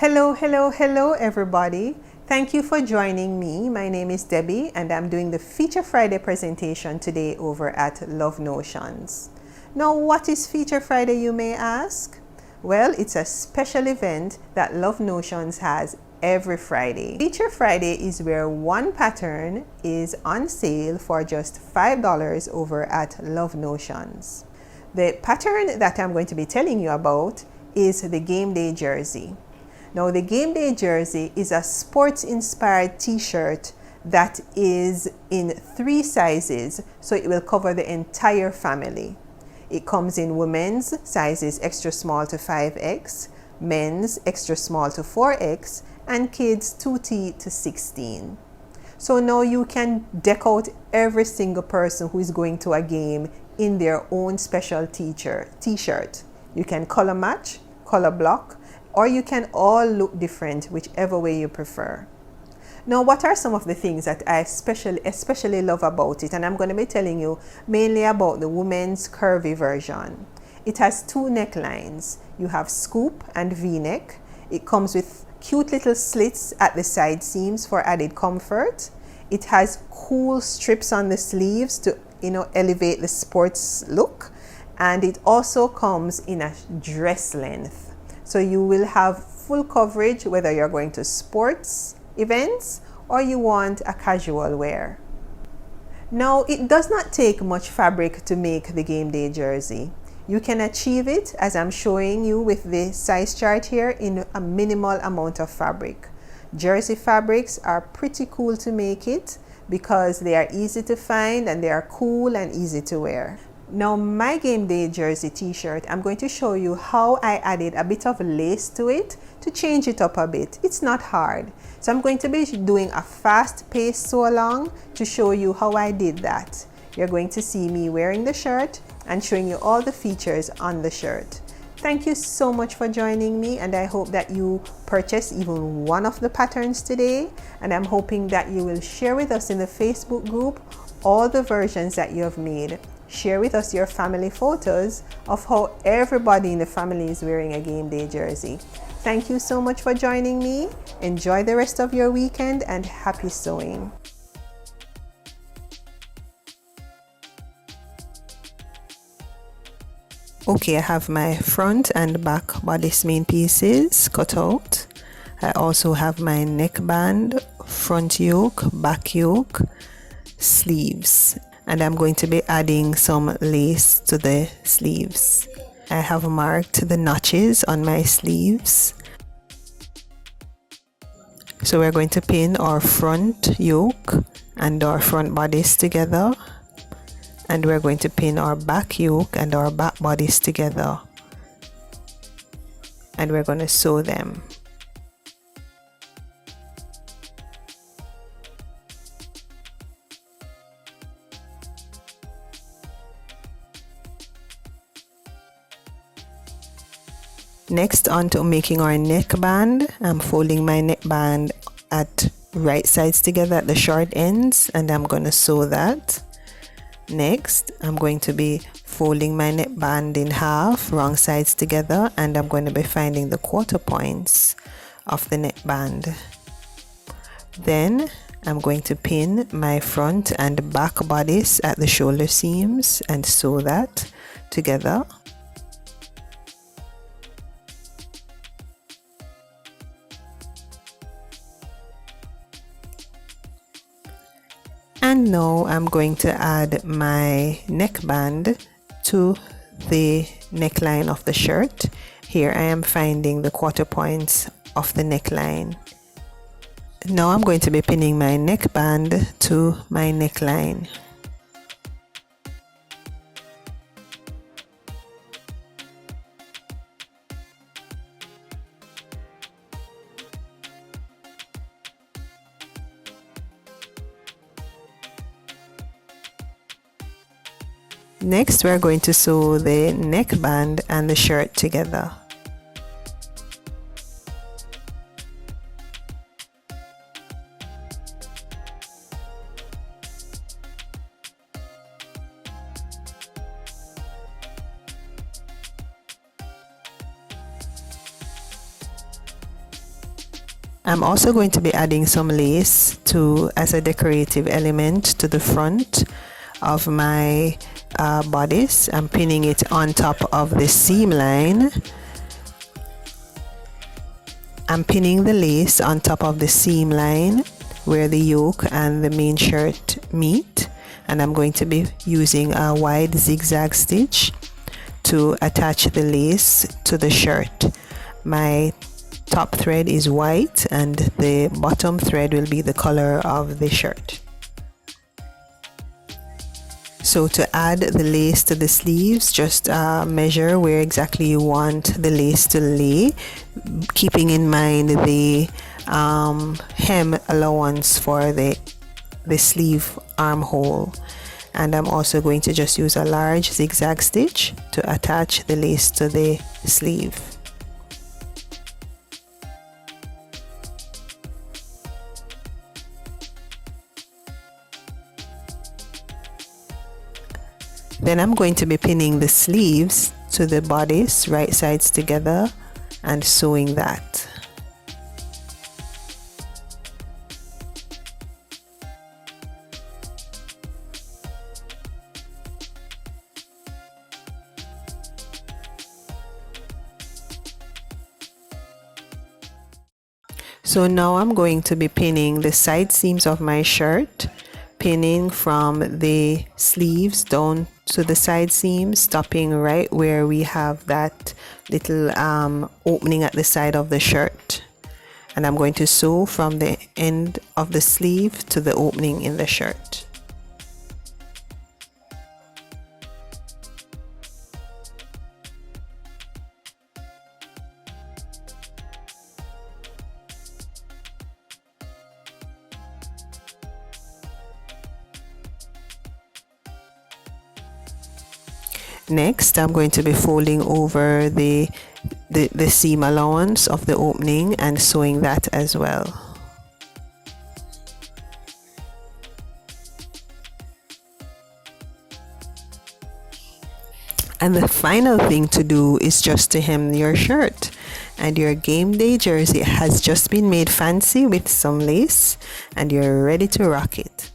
Hello, everybody. Thank you for joining me. My name is Debbie, and I'm doing the Feature Friday presentation today over at Love Notions. Now, what is Feature Friday, you may ask? Well, it's a special event that Love Notions has every Friday. Feature Friday is where one pattern is on sale for just $5 over at Love Notions. The pattern that I'm going to be telling you about is the Game Day jersey. Now, the Game Day jersey is a sports-inspired t-shirt that is in 3 sizes, so it will cover the entire family. It comes in women's sizes extra small to 5X, men's extra small to 4X, and kids 2T to 16. So now you can deck out every single person who is going to a game in their own special t-shirt. You can color match, color block, or you can all look different, whichever way you prefer. Now, what are some of the things that I especially love about it? And I'm going to be telling you mainly about the women's curvy version. It has 2 necklines. You have scoop and V-neck. It comes with cute little slits at the side seams for added comfort. It has cool strips on the sleeves to elevate the sports look. And it also comes in a dress length. So you will have full coverage whether you're going to sports events or you want a casual wear. Now, it does not take much fabric to make the Game Day jersey. You can achieve it, as I'm showing you with the size chart here, in a minimal amount of fabric. Jersey fabrics are pretty cool to make it because they are easy to find and they are cool and easy to wear. Now, my Game Day jersey t-shirt, I'm going to show you how I added a bit of lace to it to change it up a bit. It's not hard. So I'm going to be doing a fast-paced sew-along to show you how I did that. You're going to see me wearing the shirt and showing you all the features on the shirt. Thank you so much for joining me, and I hope that you purchase even one of the patterns today. And I'm hoping that you will share with us in the Facebook group all the versions that you have made. Share with us your family photos of how everybody in the family is wearing a Game Day jersey. Thank you so much for joining me. Enjoy the rest of your weekend and happy sewing. Okay, I have my front and back bodice main pieces cut out. I also have my neckband, front yoke, back yoke, sleeves. And I'm going to be adding some lace to the sleeves. I have marked the notches on my sleeves. So we're going to pin our front yoke and our front bodice together. And we're going to pin our back yoke and our back bodice together. And we're going to sew them. Next, on to making our neckband. I'm folding my neckband at right sides together at the short ends, and I'm going to sew that. Next, I'm going to be folding my neckband in half, wrong sides together, and I'm going to be finding the quarter points of the neckband. Then I'm going to pin my front and back bodice at the shoulder seams and sew that together. And now I'm going to add my neckband to the neckline of the shirt. Here I am finding the quarter points of the neckline. Now I'm going to be pinning my neckband to my neckline. Next, we're going to sew the neckband and the shirt together. I'm also going to be adding some lace as a decorative element to the front of my bodice. I'm pinning it on top of the seam line. I'm pinning the lace on top of the seam line where the yoke and the main shirt meet, and I'm going to be using a wide zigzag stitch to attach the lace to the shirt. My top thread is white and the bottom thread will be the color of the shirt. So to add the lace to the sleeves, just measure where exactly you want the lace to lay, keeping in mind the hem allowance for the sleeve armhole. And I'm also going to just use a large zigzag stitch to attach the lace to the sleeve. Then I'm going to be pinning the sleeves to the bodice, right sides together, and sewing that. So now I'm going to be pinning the side seams of my shirt, pinning from the sleeves down to the side seams, stopping right where we have that little opening at the side of the shirt. And I'm going to sew from the end of the sleeve to the opening in the shirt. Next, I'm going to be folding over the seam allowance of the opening and sewing that as well. And the final thing to do is just to hem your shirt. And your game day jersey has just been made fancy with some lace, and you're ready to rock it.